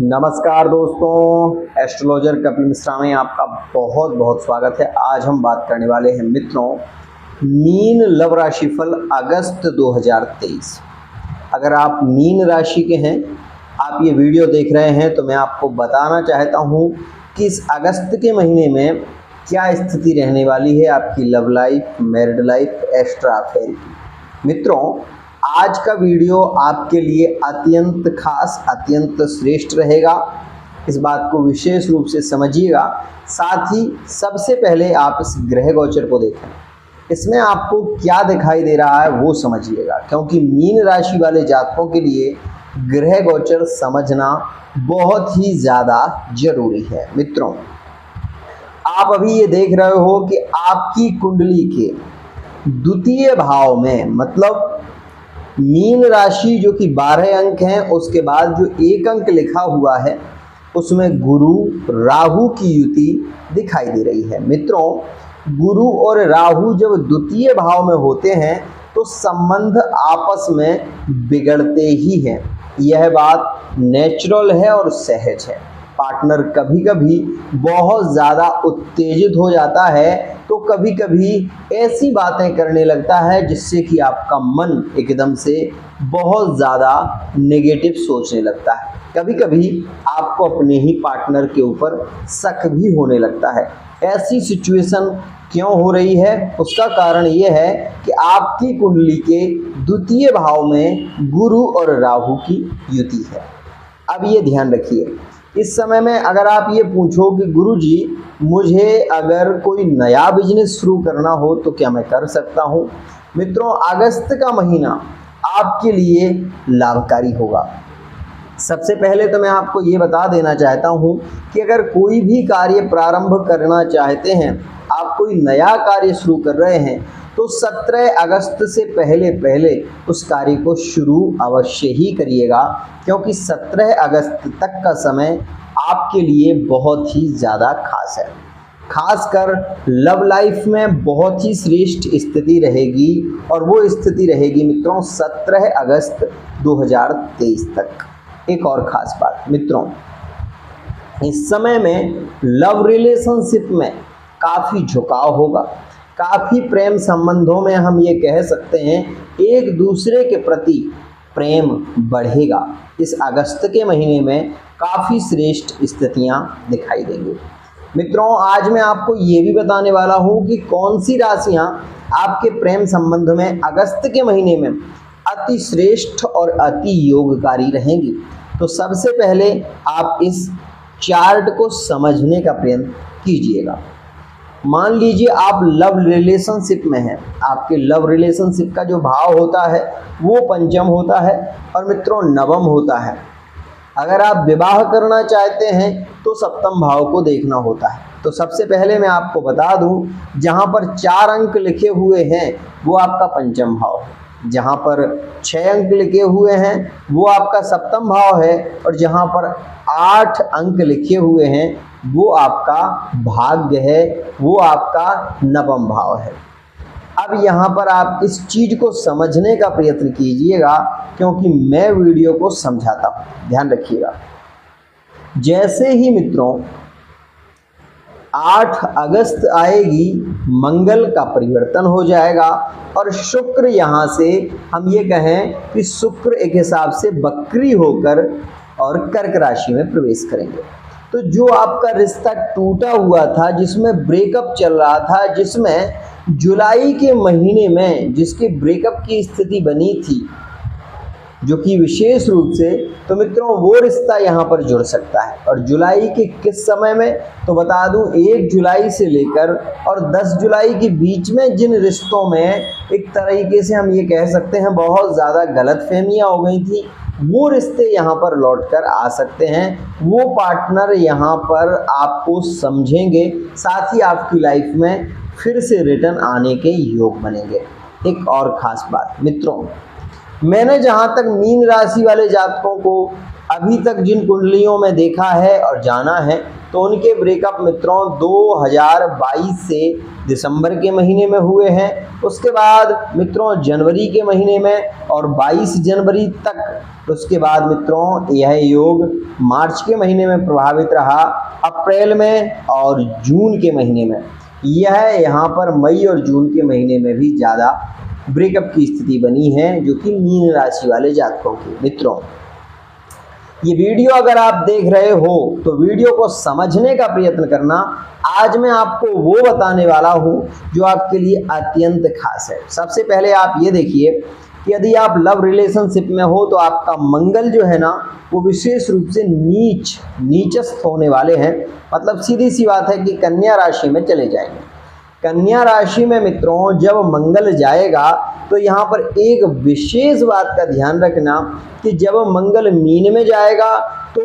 नमस्कार दोस्तों, एस्ट्रोलॉजर कपिल मिश्रा में आपका बहुत बहुत स्वागत है। आज हम बात करने वाले हैं मित्रों मीन लव राशिफल अगस्त 2023। अगर आप मीन राशि के हैं, आप ये वीडियो देख रहे हैं, तो मैं आपको बताना चाहता हूँ कि इस अगस्त के महीने में क्या स्थिति रहने वाली है आपकी love life, married life, extra affair की। मित्रों, आज का वीडियो आपके लिए अत्यंत खास, अत्यंत श्रेष्ठ रहेगा। इस बात को विशेष रूप से समझिएगा। साथ ही सबसे पहले आप इस ग्रह गोचर को देखें, इसमें आपको क्या दिखाई दे रहा है वो समझिएगा, क्योंकि मीन राशि वाले जातकों के लिए ग्रह गोचर समझना बहुत ही ज़्यादा जरूरी है। मित्रों, आप अभी ये देख रहे हो कि आपकी कुंडली के द्वितीय भाव में, मतलब मीन राशि जो कि 12 अंक हैं, उसके बाद जो 1 अंक लिखा हुआ है उसमें गुरु राहु की युति दिखाई दे रही है। मित्रों, गुरु और राहु जब द्वितीय भाव में होते हैं तो संबंध आपस में बिगड़ते ही हैं। यह बात नेचुरल है और सहज है। पार्टनर कभी कभी बहुत ज़्यादा उत्तेजित हो जाता है, तो कभी कभी ऐसी बातें करने लगता है जिससे कि आपका मन एकदम से बहुत ज़्यादा नेगेटिव सोचने लगता है। कभी कभी आपको अपने ही पार्टनर के ऊपर शक भी होने लगता है। ऐसी सिचुएशन क्यों हो रही है? उसका कारण ये है कि आपकी कुंडली के द्वितीय भाव में गुरु और राहु की युति है। अब ये ध्यान रखिए, इस समय में अगर आप ये पूछो कि गुरुजी मुझे अगर कोई नया बिजनेस शुरू करना हो तो क्या मैं कर सकता हूँ? मित्रों, अगस्त का महीना आपके लिए लाभकारी होगा। सबसे पहले तो मैं आपको ये बता देना चाहता हूँ कि अगर कोई भी कार्य प्रारंभ करना चाहते हैं, आप कोई नया कार्य शुरू कर रहे हैं, तो 17 अगस्त से पहले उस कार्य को शुरू अवश्य ही करिएगा, क्योंकि 17 अगस्त तक का समय आपके लिए बहुत ही ज़्यादा खास है। खासकर लव लाइफ में बहुत ही श्रेष्ठ स्थिति रहेगी, और वो स्थिति रहेगी मित्रों 17 अगस्त 2023 तक। एक और ख़ास बात मित्रों, इस समय में लव रिलेशनशिप में काफ़ी झुकाव होगा। काफ़ी प्रेम संबंधों में हम ये कह सकते हैं एक दूसरे के प्रति प्रेम बढ़ेगा। इस अगस्त के महीने में काफ़ी श्रेष्ठ स्थितियां दिखाई देंगी। मित्रों, आज मैं आपको ये भी बताने वाला हूँ कि कौन सी राशियाँ आपके प्रेम संबंध में अगस्त के महीने में अति श्रेष्ठ और अति योगकारी रहेंगी। तो सबसे पहले आप इस चार्ट को समझने का प्रयत्न कीजिएगा। मान लीजिए आप लव रिलेशनशिप में हैं, आपके लव रिलेशनशिप का जो भाव होता है वो पंचम होता है और मित्रों नवम होता है। अगर आप विवाह करना चाहते हैं तो सप्तम भाव को देखना होता है। तो सबसे पहले मैं आपको बता दूं, जहां पर 4 अंक लिखे हुए हैं वो आपका पंचम भाव है, जहां पर 6 अंक लिखे हुए हैं वो आपका सप्तम भाव है, और जहां पर 8 अंक लिखे हुए हैं वो आपका भाग्य है, वो आपका नवम भाव है। अब यहाँ पर आप इस चीज़ को समझने का प्रयत्न कीजिएगा, क्योंकि मैं वीडियो को समझाता हूँ, ध्यान रखिएगा। जैसे ही मित्रों 8 अगस्त आएगी, मंगल का परिवर्तन हो जाएगा और शुक्र यहाँ से हम ये कहें कि शुक्र एक हिसाब से बकरी होकर और कर्क राशि में प्रवेश करेंगे। तो जो आपका रिश्ता टूटा हुआ था, जिसमें ब्रेकअप चल रहा था, जिसमें जुलाई के महीने में जिसके ब्रेकअप की स्थिति बनी थी, जो कि विशेष रूप से, तो मित्रों वो रिश्ता यहाँ पर जुड़ सकता है। और जुलाई के किस समय में, तो बता दूं 1 जुलाई से लेकर और 10 जुलाई के बीच में जिन रिश्तों में एक तरीके से हम ये कह सकते हैं बहुत ज़्यादा गलतफहमियाँ हो गई थी, वो रिश्ते यहाँ पर लौट कर आ सकते हैं। वो पार्टनर यहाँ पर आपको समझेंगे, साथ ही आपकी लाइफ में फिर से रिटर्न आने के योग बनेंगे। एक और ख़ास बात मित्रों, मैंने जहाँ तक मीन राशि वाले जातकों को अभी तक जिन कुंडलियों में देखा है और जाना है, तो उनके ब्रेकअप मित्रों 2022 से दिसंबर के महीने में हुए हैं। उसके बाद मित्रों जनवरी के महीने में और 22 जनवरी तक। उसके बाद मित्रों यह योग मार्च के महीने में प्रभावित रहा, अप्रैल में और जून के महीने में। यह यहाँ पर मई और जून के महीने में भी ज़्यादा ब्रेकअप की स्थिति बनी है, जो कि मीन राशि वाले जातकों की। मित्रों ये वीडियो अगर आप देख रहे हो तो वीडियो को समझने का प्रयत्न करना। आज मैं आपको वो बताने वाला हूँ जो आपके लिए अत्यंत खास है। सबसे पहले आप ये देखिए कि यदि आप लव रिलेशनशिप में हो तो आपका मंगल जो है ना वो विशेष रूप से नीचस्थ होने वाले हैं। मतलब सीधी सी बात है कि कन्या राशि में चले जाएंगे। कन्या राशि में मित्रों जब मंगल जाएगा तो यहाँ पर एक विशेष बात का ध्यान रखना कि जब मंगल मीन में जाएगा तो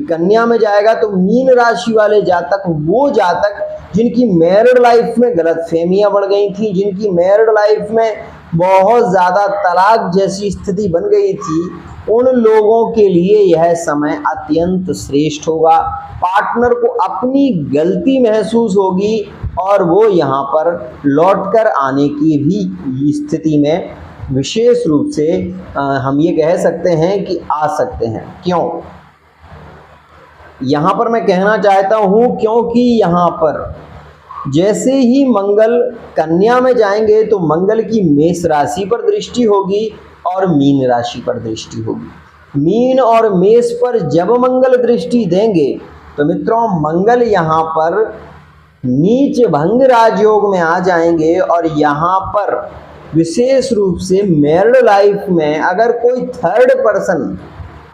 कन्या में जाएगा तो मीन राशि वाले जातक, वो जातक जिनकी मैरिड लाइफ में गलतफहमियां बढ़ गई थी, जिनकी मैरिड लाइफ में बहुत ज़्यादा तलाक जैसी स्थिति बन गई थी, उन लोगों के लिए यह समय अत्यंत श्रेष्ठ होगा। पार्टनर को अपनी गलती महसूस होगी और वो यहाँ पर लौटकर आने की भी स्थिति में विशेष रूप से हम ये कह सकते हैं कि आ सकते हैं। क्यों? यहाँ पर मैं कहना चाहता हूँ क्योंकि यहाँ पर जैसे ही मंगल कन्या में जाएंगे तो मंगल की मेष राशि पर दृष्टि होगी और मीन राशि पर दृष्टि होगी। मीन और मेष पर जब मंगल दृष्टि देंगे तो मित्रों मंगल यहाँ पर नीच भंग राजयोग में आ जाएंगे और यहाँ पर विशेष रूप से मैरिड लाइफ में अगर कोई थर्ड पर्सन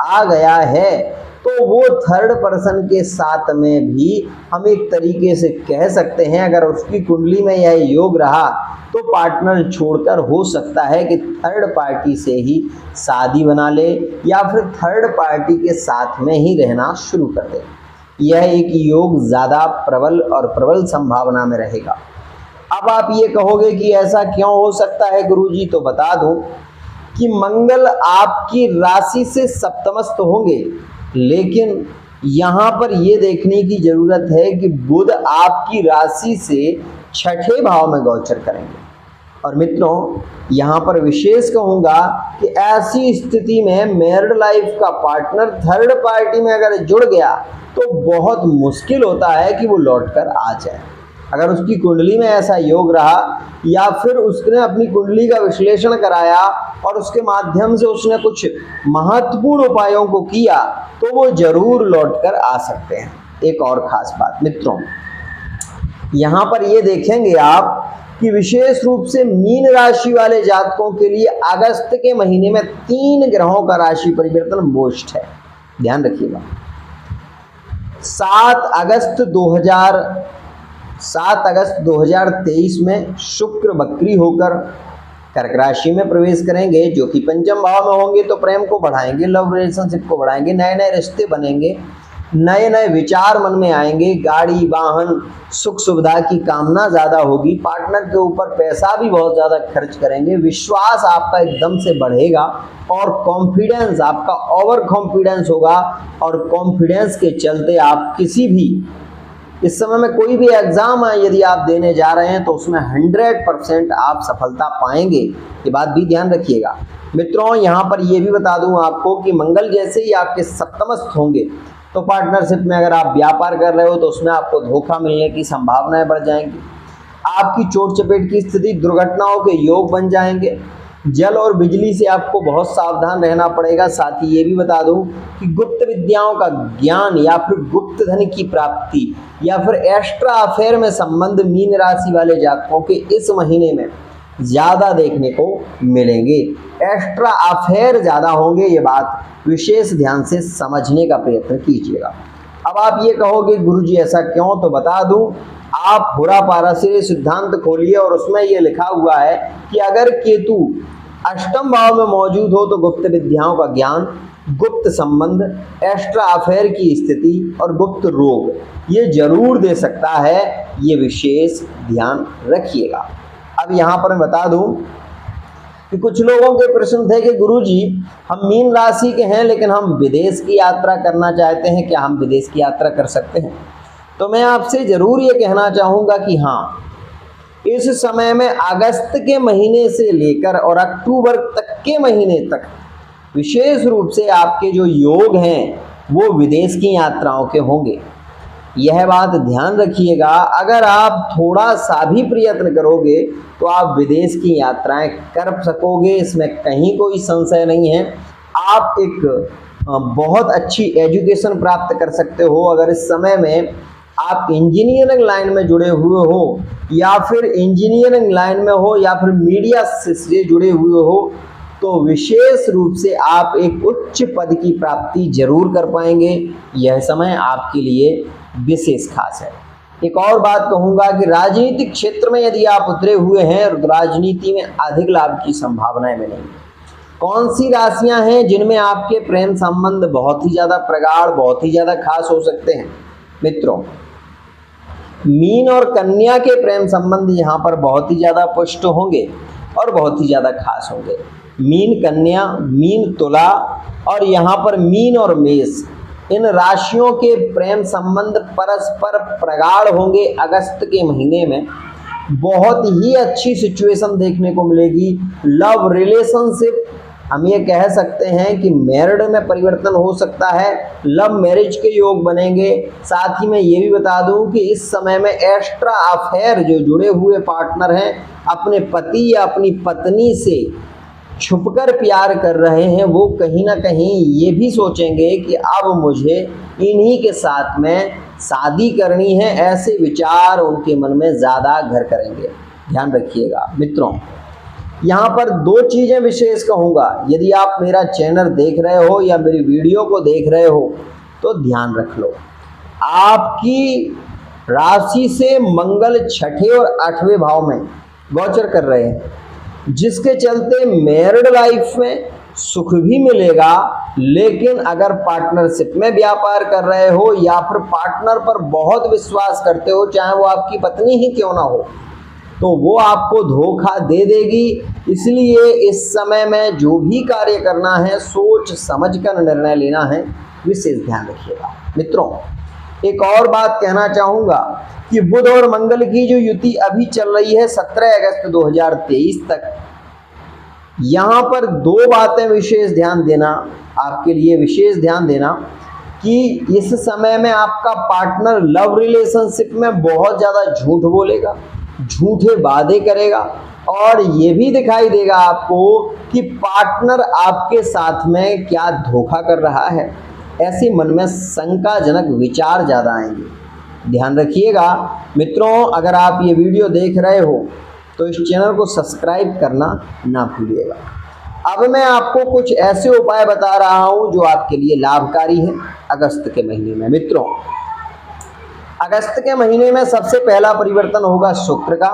आ गया है तो वो थर्ड पर्सन के साथ में भी हम एक तरीके से कह सकते हैं, अगर उसकी कुंडली में यह योग रहा तो पार्टनर छोड़कर हो सकता है कि थर्ड पार्टी से ही शादी बना ले या फिर थर्ड पार्टी के साथ में ही रहना शुरू कर दे। यह एक योग ज़्यादा प्रबल संभावना में रहेगा। अब आप ये कहोगे कि ऐसा क्यों हो सकता है गुरुजी, तो बता दूं कि मंगल आपकी राशि से सप्तमस्थ होंगे, लेकिन यहाँ पर ये देखने की जरूरत है कि बुध आपकी राशि से छठे भाव में गोचर करेंगे। और मित्रों यहाँ पर विशेष कहूँगा कि ऐसी स्थिति में मैरिड लाइफ का पार्टनर थर्ड पार्टी में अगर जुड़ गया तो बहुत मुश्किल होता है कि वो लौटकर आ जाए। अगर उसकी कुंडली में ऐसा योग रहा या फिर उसने अपनी कुंडली का विश्लेषण कराया और उसके माध्यम से उसने कुछ महत्वपूर्ण उपायों को किया तो वो जरूर लौटकर आ सकते हैं। एक और खास बात मित्रों, यहाँ पर ये देखेंगे आप कि विशेष रूप से मीन राशि वाले जातकों के लिए अगस्त के महीने में 3 ग्रहों का राशि परिवर्तन मोस्ट है। ध्यान रखिएगा। 7 अगस्त 2023 में शुक्र वक्री होकर कर्क राशि में प्रवेश करेंगे, जो कि पंचम भाव में होंगे तो प्रेम को बढ़ाएंगे, लव रिलेशनशिप को बढ़ाएंगे, नए नए रिश्ते बनेंगे, नए नए विचार मन में आएंगे, गाड़ी वाहन सुख सुविधा की कामना ज़्यादा होगी, पार्टनर के ऊपर पैसा भी बहुत ज़्यादा खर्च करेंगे, विश्वास आपका एकदम से बढ़ेगा और कॉन्फिडेंस आपका ओवर कॉन्फिडेंस होगा। और कॉन्फिडेंस के चलते आप किसी भी इस समय में कोई भी एग्जाम है यदि आप देने जा रहे हैं तो उसमें 100% आप सफलता पाएंगे। ये बात भी ध्यान रखिएगा। मित्रों यहाँ पर ये भी बता दूं आपको कि मंगल जैसे ही आपके सप्तमस्थ होंगे तो पार्टनरशिप में अगर आप व्यापार कर रहे हो तो उसमें आपको धोखा मिलने की संभावनाएं बढ़ जाएंगी। आपकी चोट चपेट की स्थिति, दुर्घटनाओं के योग बन जाएंगे। जल और बिजली से आपको बहुत सावधान रहना पड़ेगा। साथ ही ये भी बता दूं कि गुप्त विद्याओं का ज्ञान या फिर गुप्त धन की प्राप्ति या फिर एक्स्ट्रा अफेयर में संबंध मीन राशि वाले जातकों के इस महीने में ज़्यादा देखने को मिलेंगे। एक्स्ट्रा अफेयर ज़्यादा होंगे, ये बात विशेष ध्यान से समझने का प्रयत्न कीजिएगा। अब आप ये कहोगे गुरुजी ऐसा क्यों, तो बता दूं, आप हुरा पाराशर सिद्धांत खोलिए और उसमें ये लिखा हुआ है कि अगर केतु अष्टम भाव में मौजूद हो तो गुप्त विद्याओं का ज्ञान, गुप्त संबंध, एक्स्ट्रा अफेयर की स्थिति और गुप्त रोग ये जरूर दे सकता है। ये विशेष ध्यान रखिएगा। अब यहाँ पर मैं बता दूं कि कुछ लोगों के प्रश्न थे कि गुरुजी हम मीन राशि के हैं लेकिन हम विदेश की यात्रा करना चाहते हैं, क्या हम विदेश की यात्रा कर सकते हैं? तो मैं आपसे ज़रूर ये कहना चाहूँगा कि हाँ, इस समय में अगस्त के महीने से लेकर और अक्टूबर तक के महीने तक विशेष रूप से आपके जो योग हैं वो विदेश की यात्राओं के होंगे। यह बात ध्यान रखिएगा, अगर आप थोड़ा सा भी प्रयत्न करोगे तो आप विदेश की यात्राएं कर सकोगे, इसमें कहीं कोई संशय नहीं है। आप एक बहुत अच्छी एजुकेशन प्राप्त कर सकते हो अगर इस समय में आप इंजीनियरिंग लाइन में जुड़े हुए हो या फिर इंजीनियरिंग लाइन में हो या फिर मीडिया से जुड़े हुए हो, तो विशेष रूप से आप एक उच्च पद की प्राप्ति जरूर कर पाएंगे। यह समय आपके लिए विशेष खास है। एक और बात कहूँगा कि राजनीतिक क्षेत्र में यदि आप उतरे हुए हैं तो राजनीति में अधिक लाभ की संभावनाएं मिलेंगी। कौन सी राशियां हैं जिनमें आपके प्रेम संबंध बहुत ही ज़्यादा प्रगाढ़, बहुत ही ज़्यादा खास हो सकते हैं? मित्रों, मीन और कन्या के प्रेम संबंध यहाँ पर बहुत ही ज़्यादा पुष्ट होंगे और बहुत ही ज़्यादा खास होंगे। मीन कन्या, मीन तुला और यहाँ पर मीन और मेष, इन राशियों के प्रेम संबंध परस्पर प्रगाढ़ होंगे। अगस्त के महीने में बहुत ही अच्छी सिचुएशन देखने को मिलेगी। लव रिलेशनशिप, हम ये कह सकते हैं कि मैरिड में परिवर्तन हो सकता है, लव मैरिज के योग बनेंगे। साथ ही मैं ये भी बता दूं कि इस समय में एक्स्ट्रा अफेयर जो जुड़े हुए पार्टनर हैं अपने पति या अपनी पत्नी से छुपकर प्यार कर रहे हैं, वो कहीं ना कहीं ये भी सोचेंगे कि अब मुझे इन्हीं के साथ में शादी करनी है, ऐसे विचार उनके मन में ज़्यादा घर करेंगे। ध्यान रखिएगा मित्रों, यहाँ पर दो चीज़ें विशेष कहूँगा। यदि आप मेरा चैनल देख रहे हो या मेरी वीडियो को देख रहे हो तो ध्यान रख लो, आपकी राशि से मंगल 6ठे और 8वें भाव में गोचर कर रहे हैं, जिसके चलते मैरिड लाइफ में सुख भी मिलेगा। लेकिन अगर पार्टनरशिप में व्यापार कर रहे हो या फिर पार्टनर पर बहुत विश्वास करते हो, चाहे वो आपकी पत्नी ही क्यों ना हो, तो वो आपको धोखा दे देगी। इसलिए इस समय में जो भी कार्य करना है सोच समझ कर निर्णय लेना है, विशेष ध्यान रखिएगा। मित्रों, एक और बात कहना चाहूँगा कि बुध और मंगल की जो युति अभी चल रही है 17 अगस्त 2023 तक, यहाँ पर दो बातें विशेष ध्यान देना, आपके लिए विशेष ध्यान देना कि इस समय में आपका पार्टनर लव रिलेशनशिप में बहुत ज़्यादा झूठ बोलेगा, झूठे वादे करेगा और ये भी दिखाई देगा आपको कि पार्टनर आपके साथ में क्या धोखा कर रहा है। ऐसे मन में शंकाजनक विचार ज़्यादा आएंगे। ध्यान रखिएगा मित्रों, अगर आप ये वीडियो देख रहे हो तो इस चैनल को सब्सक्राइब करना ना भूलिएगा। अब मैं आपको कुछ ऐसे उपाय बता रहा हूँ जो आपके लिए लाभकारी हैं अगस्त के महीने में। मित्रों, अगस्त के महीने में सबसे पहला परिवर्तन होगा शुक्र का,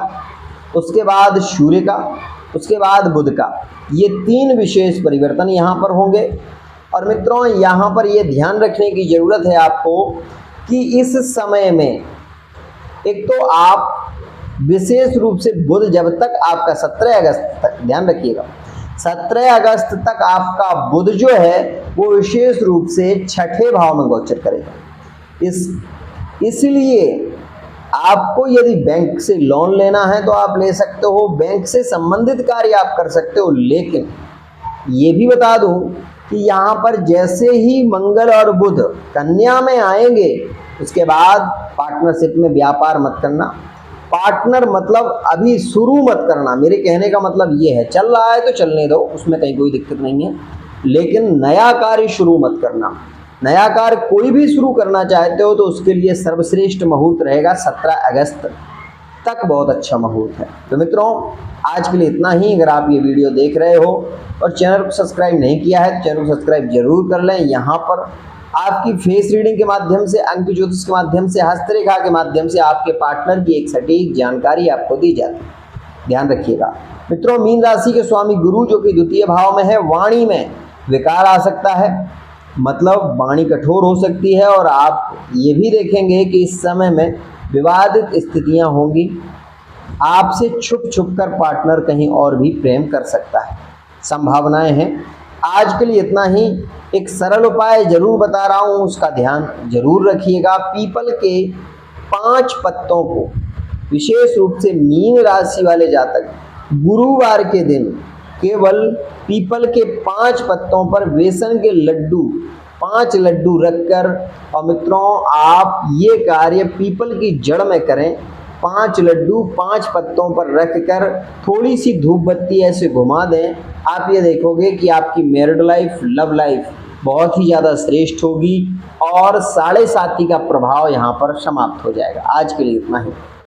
उसके बाद सूर्य का, उसके बाद बुध का। ये तीन विशेष परिवर्तन यहाँ पर होंगे। और मित्रों, यहाँ पर ये ध्यान रखने की ज़रूरत है आपको कि इस समय में एक तो आप विशेष रूप से बुध जब तक आपका 17 अगस्त तक, ध्यान रखिएगा 17 अगस्त तक आपका बुध जो है वो विशेष रूप से 6ठे भाव में गोचर करेगा। इसलिए आपको यदि बैंक से लोन लेना है तो आप ले सकते हो, बैंक से संबंधित कार्य आप कर सकते हो। लेकिन ये भी बता दूं कि यहाँ पर जैसे ही मंगल और बुध कन्या में आएंगे उसके बाद पार्टनरशिप में व्यापार मत करना। पार्टनर मतलब अभी शुरू मत करना। मेरे कहने का मतलब ये है, चल रहा है तो चलने दो, उसमें कहीं कोई दिक्कत नहीं है, लेकिन नया कार्य शुरू मत करना। नया कार्य कोई भी शुरू करना चाहते हो तो उसके लिए सर्वश्रेष्ठ मुहूर्त रहेगा 17 अगस्त तक, बहुत अच्छा मुहूर्त है। तो मित्रों, आज के लिए इतना ही। अगर आप ये वीडियो देख रहे हो और चैनल को सब्सक्राइब नहीं किया है तो चैनल को सब्सक्राइब जरूर कर लें। यहाँ पर आपकी फेस रीडिंग के माध्यम से, अंक ज्योतिष के माध्यम से, हस्तरेखा के माध्यम से आपके पार्टनर की एक सटीक जानकारी आपको दी जाती है। ध्यान रखिएगा मित्रों, मीन राशि के स्वामी गुरु जो कि द्वितीय भाव में है, वाणी में विकार आ सकता है, मतलब वाणी कठोर हो सकती है। और आप ये भी देखेंगे कि इस समय में विवादित स्थितियां होंगी। आपसे छुप छुप कर पार्टनर कहीं और भी प्रेम कर सकता है। संभावनाएं हैं। आज के लिए इतना ही। एक सरल उपाय जरूर बता रहा हूँ, उसका ध्यान जरूर रखिएगा। पीपल के 5 पत्तों को, विशेष रूप से मीन राशि वाले जातक गुरुवार के दिन केवल पीपल के 5 पत्तों पर बेसन के लड्डू, 5 लड्डू रखकर, और मित्रों आप ये कार्य पीपल की जड़ में करें। 5 लड्डू 5 पत्तों पर रखकर थोड़ी सी धूप बत्ती ऐसे घुमा दें। आप ये देखोगे कि आपकी मैरिड लाइफ, लव लाइफ बहुत ही ज़्यादा श्रेष्ठ होगी और 7.5 का प्रभाव यहाँ पर समाप्त हो जाएगा। आज के लिए इतना ही।